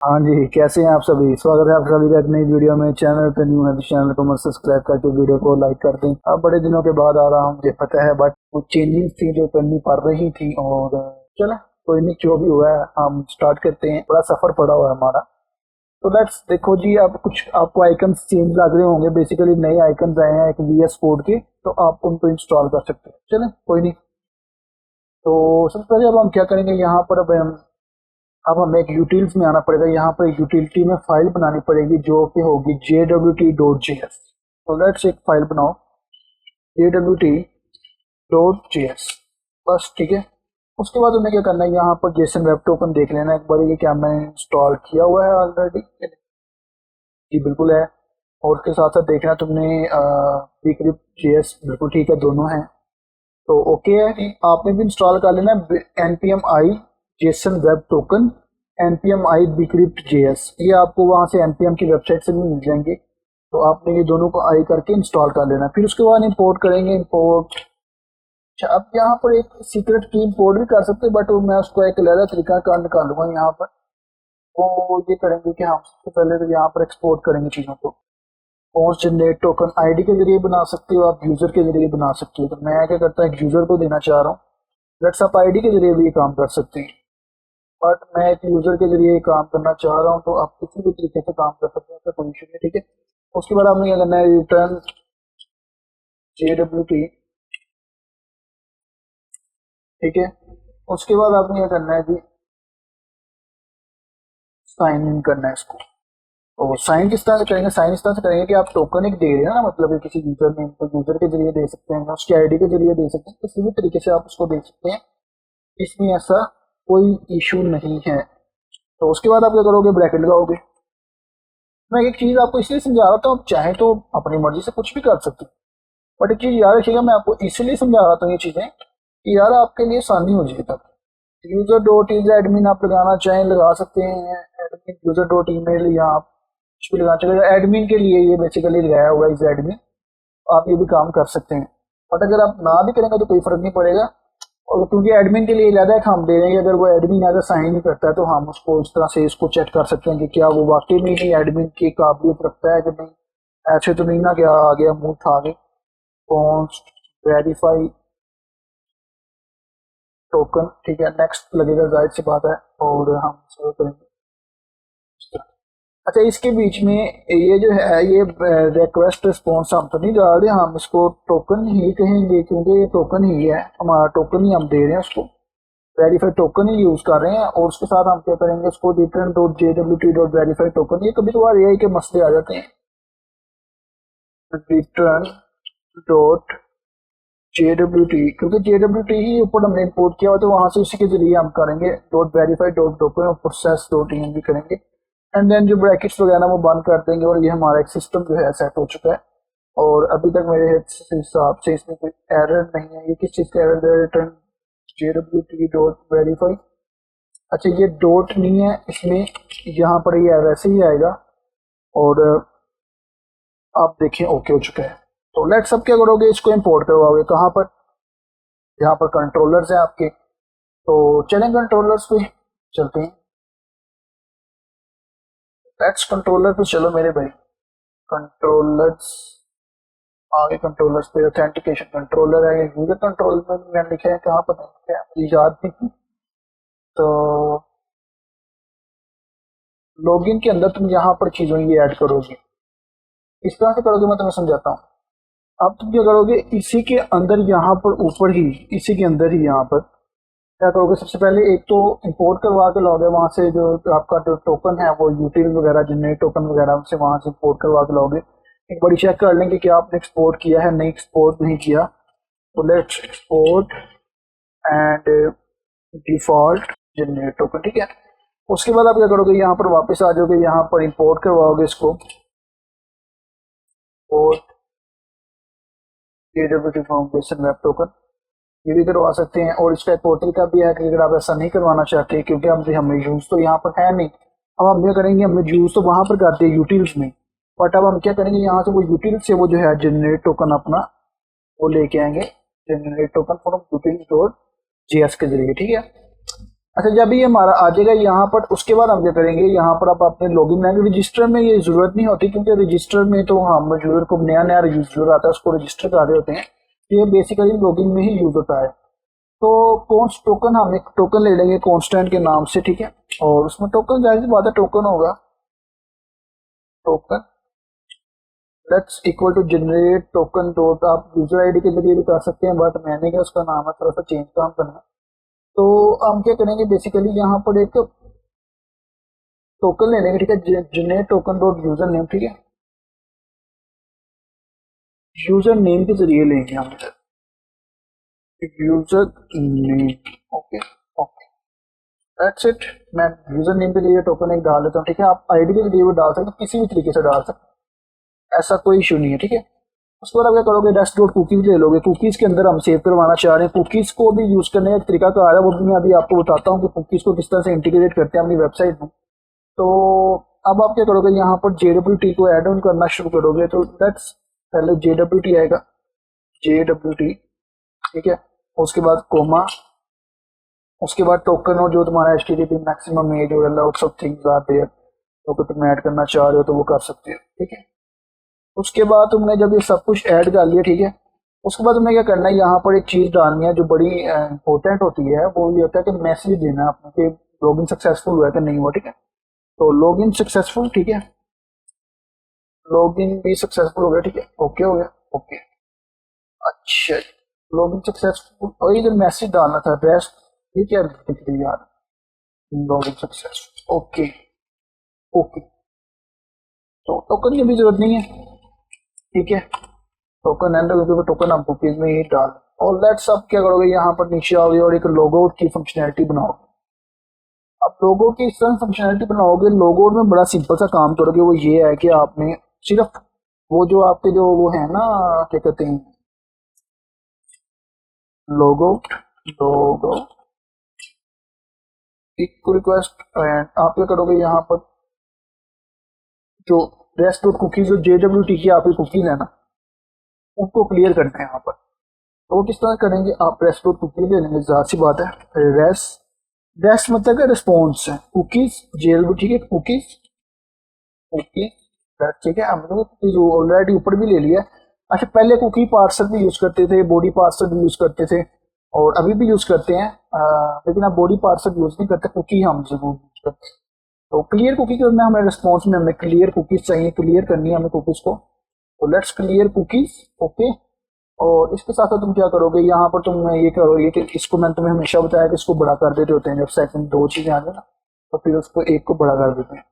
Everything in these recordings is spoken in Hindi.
हाँ जी, कैसे हैं आप सभी। स्वागत है आप सभी का एक नई वीडियो में। चैनल पे न्यू है तो चैनल को मत सब्सक्राइब करके वीडियो को लाइक कर दें। अब बड़े दिनों के बाद आ रहा हूँ, मुझे पता है, बट कुछ चेंजिंग थी जो करनी पड़ रही थी। और चलो कोई नहीं, जो भी हुआ है हम स्टार्ट करते हैं। बड़ा सफर पड़ा हुआ है हमारा। तो लेट्स देखो जी, अब कुछ आपको आइकन्स चेंज लग रहे होंगे। बेसिकली नए आइकन्स आए हैं एक VS कोड के, तो आप उनको इंस्टॉल कर सकते हैं। चले कोई नहीं। तो सबसे पहले अब हम क्या करेंगे, यहाँ पर अब हमें एक यूटिल्स में आना पड़ेगा। यहाँ पर यूटिलिटी में फाइल बनानी पड़ेगी जो कि होगी jwt.js। तो लेट्स एक फाइल बनाओ jwt.js, बस ठीक है। उसके बाद हमें क्या करना है, यहाँ पर जेसन वेब टोकन देख लेना एक बार, ये क्या मैंने इंस्टॉल किया हुआ है ऑलरेडी। जी बिल्कुल है। और उसके साथ साथ देखना तुमने bcrypt JS, बिल्कुल ठीक है, दोनों हैं। तो ओके है, आपने भी इंस्टॉल कर लेना npm i Jason web token npm i bcrypt js। ये आपको वहां से npm की वेबसाइट से भी मिल जाएंगे। तो आपने ये दोनों को आई करके इंस्टॉल कर लेना। फिर उसके बाद इंपोर्ट करेंगे। इंपोर्ट, अच्छा, अब यहाँ पर एक सीक्रेट की इंपोर्ट भी कर सकते हैं, बट मैं उसको एक अलग तरीका का निकालूंगा यहाँ पर। वो ये करेंगे कि हम सबसे पहले तो यहाँ पर एक्सपोर्ट करेंगे चीज़ों को। पोस्ट जनरेट टोकन आईडी के जरिए बना सकते हो, आप यूजर के जरिए बना सकते हो। तो मैं क्या करता हूँ, एक यूजर को देना चाह रहा हूँ। व्हाट्सएप आईडी के जरिए भी ये काम कर सकते हैं, बट मैं एक यूजर के जरिए ये काम करना चाह रहा हूँ। तो आप किसी भी तरीके से काम कर सकते हैं, कोई इशू नहीं, ठीक है। उसके बाद आपने क्या करना है, रिटर्न JWT, ठीक है। उसके बाद आपने क्या करना है जी, साइन इन करना है इसको। तो साइन किस तरह से करेंगे, साइन इस तरह से करेंगे कि आप टोकन एक दे रहे हैं ना, मतलब किसी यूजर नेम को यूजर के जरिए दे सकते हैं, उसकी आईडी के जरिए दे सकते हैं, किसी भी तरीके से आप उसको दे सकते हैं। इसमें ऐसा कोई इशू नहीं है। तो उसके बाद आप क्या करोगे, ब्रैकेट लगाओगे। मैं एक चीज आपको इसलिए समझा रहा था, आप चाहे तो अपनी मर्जी से कुछ भी कर सकते हैं, बट एक चीज याद रखिएगा, मैं आपको इसलिए समझा रहा था ये चीजें कि यार आपके लिए आसानी हो जाए। तब यूजर डॉट इज एडमिन आप लगाना चाहें लगा सकते हैं, एडमिन यूजर डॉट ईमेल, या आप कुछ भी लगाना चाहिए। एडमिन के लिए ये बेसिकली लगाया हुआ है इज एडमिन, आप ये भी काम कर सकते हैं। बट अगर आप ना भी करेंगे तो कोई फर्क नहीं पड़ेगा। और क्योंकि एडमिन के लिए ज़्यादा हम दे देंगे, अगर वो एडमिन अगर साइन नहीं करता है तो हम उसको इस तरह से इसको चेक कर सकते हैं कि क्या वो वाकई में ही एडमिन की काबिलियत रखता है कि नहीं। ऐसे तो नहीं ना क्या आ गया मुंह उठा के पोस्ट वेरीफाई टोकन, ठीक है, नेक्स्ट लगेगा, जाहिर सी बात है। और हम शुरू करेंगे। अच्छा, इसके बीच में ये जो है, ये रिक्वेस्ट रिस्पॉन्स हम तो नहीं डाल रहे, हम इसको टोकन ही कहेंगे क्योंकि ये टोकन ही है, हमारा टोकन ही हम दे रहे हैं उसको। वेरीफाई टोकन ही यूज कर रहे हैं। और उसके साथ हम क्या करेंगे, उसको रिटर्न डॉट jwt.verify टोकन। ये कभी कभार AI के मसले आ जाते हैं। रिटर्न डॉट jwt, क्योंकि jwt ही ऊपर हमने इंपोर्ट किया हुआ, तो वहां से उसी के जरिए हम करेंगे डॉट वेरीफाई डॉट टोकन और प्रोसेस डॉट भी करेंगे। एंड देन जो ब्रैकेट्स वगैरह वो बंद कर देंगे। और ये हमारा एक सिस्टम जो है सेट हो चुका है। और अभी तक मेरे हिसाब से इसमें कोई एरर नहीं है। ये किस चीज़ का एरर है, रिटर्न jwt.verify। अच्छा, ये डॉट नहीं है इसमें, यहाँ पर ये वैसे ही आएगा। और आप देखिए ओके हो चुका है। तो लेट्स अब क्या करोगे, इसको इंपोर्ट करवाओगे कहाँ पर, यहाँ पर कंट्रोलर्स हैं आपके। तो चलें कंट्रोलर्स पे चलते हैं। लेट्स कंट्रोलर पे चलो मेरे भाई। कंट्रोलर्स, आगे कंट्रोलर्स पे ऑथेंटिकेशन कंट्रोलर है, यूजर कंट्रोल में मैंने लिखे हैं, कहाँ पर लिखे हैं मुझे याद नहीं। तो लॉगिन के अंदर तुम यहाँ पर चीजों ये ऐड करोगे, इस तरह से करोगे, मैं तुम्हें समझाता हूँ। अब तुम क्या करोगे, इसी के अंदर यहाँ पर ऊपर ही, इसी के अंदर ही यहाँ पर क्या करोगे, सबसे पहले एक तो इंपोर्ट करवा के लाओगे वहां से, जो आपका जो टोकन है वो यूटिल वगैरह जनरेट टोकन वगैरह उनसे वहां से इंपोर्ट करवा के लाओगे। एक बारी चेक कर लेंगे कि आपने एक्सपोर्ट किया है, नहीं एक्सपोर्ट नहीं किया। तो let's export and default generate token, ठीक है। उसके बाद आप क्या करोगे, यहाँ पर वापस आ जाओगे, यहाँ पर इंपोर्ट करवाओगे इसको, port JWT foundation web token, ये भी करवा सकते हैं। और इसका एक और तरीका भी है कि अगर आप ऐसा नहीं करवाना चाहते, क्योंकि हमें यूज तो यहाँ पर है नहीं, अब हम क्या करेंगे, हमने यूज तो वहां पर करते हैं यूटिल्स में, बट अब हम क्या करेंगे, यहाँ से वो यूटिल से वो जो है जनरेट टोकन अपना वो लेके आएंगे, generate token from यूटिल dot JS के जरिए, ठीक है। अच्छा, जब ये हमारा आ जाएगा यहाँ पर, उसके बाद हम क्या करेंगे, यहाँ पर आप अपने लॉगिन में, रजिस्टर में ये जरूरत नहीं होती क्योंकि रजिस्टर में तो हम यूजर को नया नया यूजर आता है उसको रजिस्टर कर रहे होते हैं, तो ये बेसिकली लॉगिन में ही यूज होता है। तो कॉन्स्ट टोकन, हम एक टोकन ले लेंगे कॉन्स्टेंट के नाम से, ठीक है, और उसमें टोकन जाहिर सी बात है टोकन होगा, token let's equal to generate token dot, आप यूजर आईडी के जरिए भी कर सकते हैं बट मैंने क्या उसका नाम है थोड़ा सा चेंज काम करना है। तो हम क्या करेंगे बेसिकली यहाँ पर एक टोकन ले लेंगे, ठीक है, generate token dot user name, ठीक है, यूजर नेम के जरिए लेंगे हम user name, okay okay that's it. मैं यूजर नेम के जरिए टोकन एक डाल देता हूँ, ठीक है, आप आईडी के जरिए भी डाल सकते हैं, किसी भी तरीके से डाल सकते हैं, ऐसा कोई इशू नहीं है, ठीक है। उसके बाद आप क्या करोगे, डस्ट डॉट कुकीज ले लोगे, कुकीज के अंदर हम सेव करवाना चाह रहे हैं, कुकीज को भी यूज करने का एक तरीका कार है, वो भी मैं अभी आपको बताता हूँ कि कुकीज को किस तरह से इंटीग्रेट करते हैं अपनी वेबसाइट में। तो अब आप क्या करोगे, यहाँ पर JWT को ऐड ऑन करना शुरू करोगे, तो लेट्स पहले JWT आएगा, JWT, ठीक है, उसके बाद कोमा, उसके बाद टोकन हो जो तुम्हारा HTTP मैक्सिमम एज और lots of things are there, तो तुम ऐड करना चाह रहे हो तो वो कर सकते हो, ठीक है। उसके बाद तुमने जब ये सब कुछ ऐड कर लिया, ठीक है, उसके बाद तुमने क्या करना है, यहाँ पर एक चीज डालनी है जो बड़ी इंपॉर्टेंट होती है, वो ये होता है कि मैसेज देना है आपने कि लॉगिन सक्सेसफुल हुआ है कि नहीं हुआ, ठीक है। तो लॉगिन सक्सेसफुल, ठीक है, लॉगिन भी सक्सेसफुल हो गया, ठीक है, ओके हो गया, ओके, अच्छा, लॉगिन सक्सेसफुल, और इधर मैसेज डालना था रेस्ट, ये क्या दिख रही है यार, लॉगिन सक्सेसफुल, ओके ओके, तो टोकन की भी जरूरत नहीं है, ठीक है, टोकन एंड क्योंकि टोकन हम कुकीज में ही डाल, और लेट्स अब क्या करोगे, यहाँ पर नीचे आओगे और एक लोगो की फंक्शनैलिटी बनाओगे। अब लोगो की इस तरह फंक्शनैलिटी बनाओगे, लोगो में बड़ा सिंपल सा काम करोगे, वो ये है कि आपने सिर्फ वो जो आपके जो वो है ना, क्या कहते हैं, लोगो, लोगो एक रिक्वेस्ट, एंड आप क्या करोगे, यहाँ पर जो रेस्ट डॉट कुकीज जो JWT की आपकी कुकीज है ना, उनको क्लियर करना है यहाँ पर। तो वो किस तरह करेंगे, आप रेस्ट डॉट कुकीज ले लेंगे, जाहिर सी बात है, रेस्ट मतलब है रिस्पॉन्स है, कुकीज JWT के कुकीज, कुकीज, ठीक है, हमने कुकीज ऑलरेडी ऊपर भी ले लिया। अच्छा, पहले कुकी पार्सर भी यूज करते थे, बॉडी पार्सर भी यूज करते थे, और अभी भी यूज करते हैं, लेकिन अब बॉडी पार्सर यूज नहीं करते, कुकी हम जरूर यूज करते हैं। तो क्लियर कुकी करना है हमें, रिस्पॉन्स में हमें क्लियर कुकीज चाहिए, क्लियर करनी है हमें कुकीज को, तो लेट्स क्लियर कुकीज, ओके। और इसके साथ साथ तुम क्या करोगे, यहाँ पर तुम ये करोगे कि इसको मैंने तुम्हें हमेशा बताया कि इसको बड़ा कर देते होते हैं, जब सेकंड दो चीजें आ जाए ना तो फिर उसको एक को बड़ा कर देते हैं।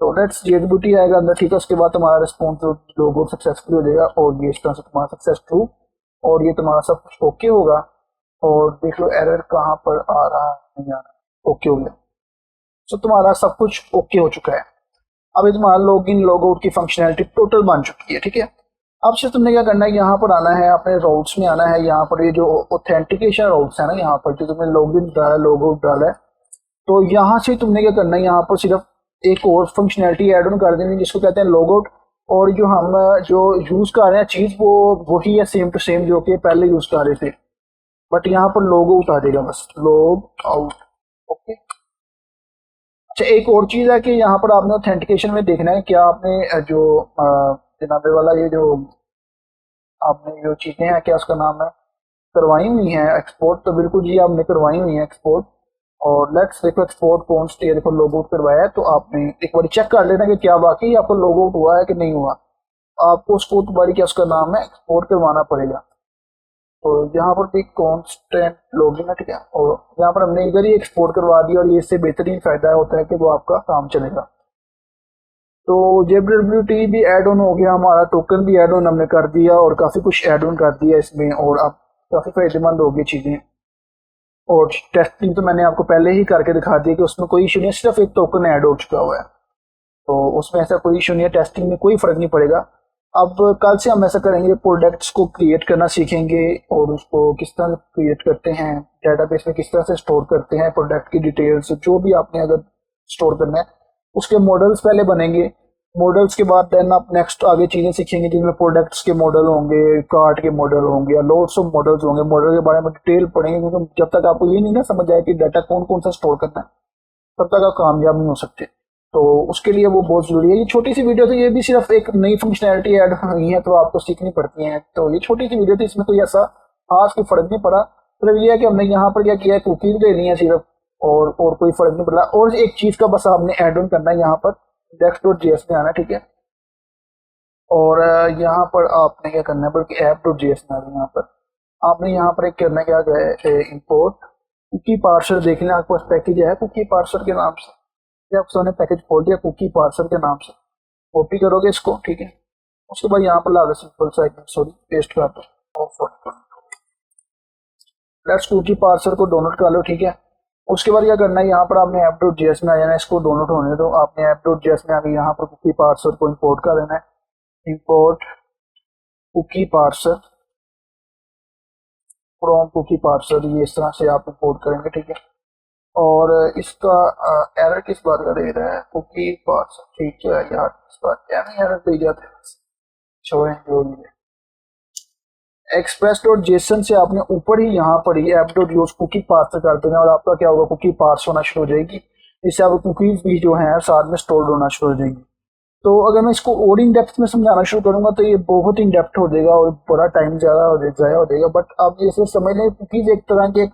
तो लेट्स JWT आएगा अंदर, ठीक है, उसके बाद तुम्हारा रिस्पॉन्स लोगो सक्सेसफुल हो जाएगा, और ये इस तरह से तुम्हारा सक्सेस ट्रू, और ये तुम्हारा सब कुछ ओके होगा। और देख लो एरर कहाँ पर आ रहा है, नहीं आ रहा, ओके हो गया, तो तुम्हारा सब कुछ ओके हो चुका है। अब ये तुम्हारा लॉगिन लॉग आउट की फंक्शनैलिटी टोटल बन चुकी है, ठीक है। अब से तुमने क्या करना है, यहाँ पर आना है, अपने राउट्स में आना है, यहाँ पर ये जो ऑथेंटिकेशन राउट्स है ना, यहाँ पर जो तुमने लॉगिन डाला, लॉग आउट डाला है, तो यहाँ से तुमने क्या करना है, यहाँ पर सिर्फ एक और फंक्शनैलिटी ऐड ऑन कर देनी जिसको कहते हैं लॉग आउट, और जो हम जो यूज कर रहे हैं चीज वो वही है सेम टू सेम जो कि पहले यूज कर रहे थे, बट यहाँ पर लॉग आउट आ जाएगा, बस लॉग आउट, ओके। अच्छा, एक और चीज है कि यहाँ पर आपने ऑथेंटिकेशन में देखना है क्या आपने जो जनाबे वाला ये जो आपने जो चीजें हैं क्या उसका नाम है करवाई हुई हैं एक्सपोर्ट, तो बिल्कुल जी आपने करवाई हुई है एक्सपोर्ट। और लेट्स देखो एक्सपोर्ट कौन सी देखो लॉग आउट करवाया है, तो आपने एक बार चेक कर लेना कि क्या वाकई आपको लॉग आउट हुआ है कि नहीं हुआ, आपको उसको दोबारा क्या उसका नाम है एक्सपोर्ट करवाना पड़ेगा। तो यहाँ पर भी कॉन्स्टेंट लॉगिन है, ठीक है, और यहाँ पर हमने इधर ही एक्सपोर्ट करवा दिया, और ये इससे बेहतरीन फायदा होता है कि वो आपका काम चलेगा। तो JWT भी ऐड ऑन हो गया, हमारा टोकन भी ऐड ऑन हमने कर दिया, और काफ़ी कुछ ऐड ऑन कर दिया इसमें, और अब काफ़ी फायदेमंद हो गई चीज़ें। और टेस्टिंग तो मैंने आपको पहले ही करके दिखा दिया कि उसमें कोई इशू नहीं है, सिर्फ एक टोकन ऐड हो चुका हुआ है, तो उसमें ऐसा कोई इशू नहीं है, टेस्टिंग में कोई फ़र्क नहीं पड़ेगा। अब कल से हम ऐसा करेंगे, प्रोडक्ट्स को क्रिएट करना सीखेंगे, और उसको किस तरह क्रिएट करते हैं, डेटाबेस में किस तरह से स्टोर करते हैं, प्रोडक्ट की डिटेल्स जो भी आपने अगर स्टोर करना है उसके मॉडल्स पहले बनेंगे, मॉडल्स के बाद देन आप नेक्स्ट आगे चीज़ें सीखेंगे जिनमें प्रोडक्ट्स के मॉडल होंगे, कार्ड के मॉडल होंगे, या लोड्स ऑफ मॉडल्स होंगे। मॉडल के बारे में डिटेल पढ़ेंगे, क्योंकि जब तक आपको ये नहीं ना समझ आए कि डाटा कौन कौन सा स्टोर करना है, तब तक आप कामयाब नहीं हो सकते। तो उसके लिए वो बहुत ज़रूरी है। ये छोटी सी वीडियो थी, ये भी सिर्फ एक नई फंक्शनैलिटी ऐड हुई है तो आपको सीखनी पड़ती है। तो ये छोटी सी वीडियो थी, इसमें कोई ऐसा खास कोई फर्क नहीं पड़ा। मतलब ये है कि हमने यहाँ पर क्या किया है, कुकीज ले ली है सिर्फ, और कोई फर्क नहीं पड़ा। और एक चीज़ का बस आपने ऐड ऑन करना है, यहाँ पर index.js में आना है, ठीक है। और यहाँ पर आपने क्या करना है, बल्कि app.js में आना है। यहाँ पर आपने यहाँ पर एक करना है, क्या है, इंपोर्ट कुकी पार्सर। देख लें आपके पास पैकेज है कुकी पार्सर के नाम से, आपने पैकेज खोल दिया कुकी पार्सर के नाम से, कॉपी करोगे इसको, ठीक है। उसके बाद यहाँ पर ला दो सिंपल सा पेस्ट कर दो, लेट्स कुकी पार्सर को डाउनलोड कर लो, ठीक है। उसके बाद क्या करना है, यहाँ पर आपने app.js में आ जाना है, इसको डाउनलोड होने दो। आपने app.js में आके यहाँ पर कुकी पार्सर को इंपोर्ट कर लेना है। Import cookie parser from cookie parser, ये इस तरह से आप इंपोर्ट करेंगे, ठीक है। और इसका एरर किस बात का दे रहा है, कुकी पार्सर, ठीक है यार, इस बात क्या नहीं एरर दे जाते, छोड़ें जो भी है। express.json से आपने ऊपर ही यहाँ पर ही app.use कुकी पार्सर कर देना, और आपका क्या होगा, कुकी पार्स होना शुरू हो जाएगी। इससे आप कुकीज भी जो हैं साथ में स्टोर होना शुरू हो जाएंगी। तो अगर मैं इसको और इन डेप्थ में समझाना शुरू करूंगा तो ये बहुत इन डेप्थ हो जाएगा और बड़ा टाइम ज़्यादा ज़ाया हो जाएगा। बट आप जैसे समझ लें, कुकीज एक तरह की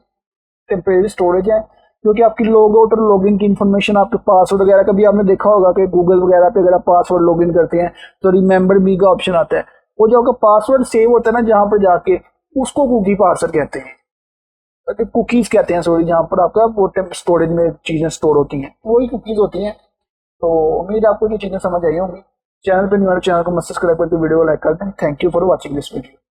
टेम्परेरी स्टोरेज है, क्योंकि आपकी लॉग आउट और लॉगिन की इन्फॉर्मेशन, आपके पासवर्ड वगैरह का भी आपने देखा होगा कि गूगल वगैरह पे अगर आप पासवर्ड लॉगिन करते हैं तो रिमेंबर मी का ऑप्शन आता है। वो जो आपका पासवर्ड सेव होता है ना, जहाँ पर जाके, उसको कुकी पार्सर कहते हैं, कुकीज कहते हैं सॉरी, जहाँ पर आपका वो स्टोरेज में चीज़ें स्टोर होती हैं, वही कुकीज होती हैं। तो उम्मीद आपको ये चीज़ें समझ आई होंगी। चैनल पर न्यू वाले चैनल को मत सब्सक्राइब करके वीडियो को लाइक कर दें। Thank you for watching this video.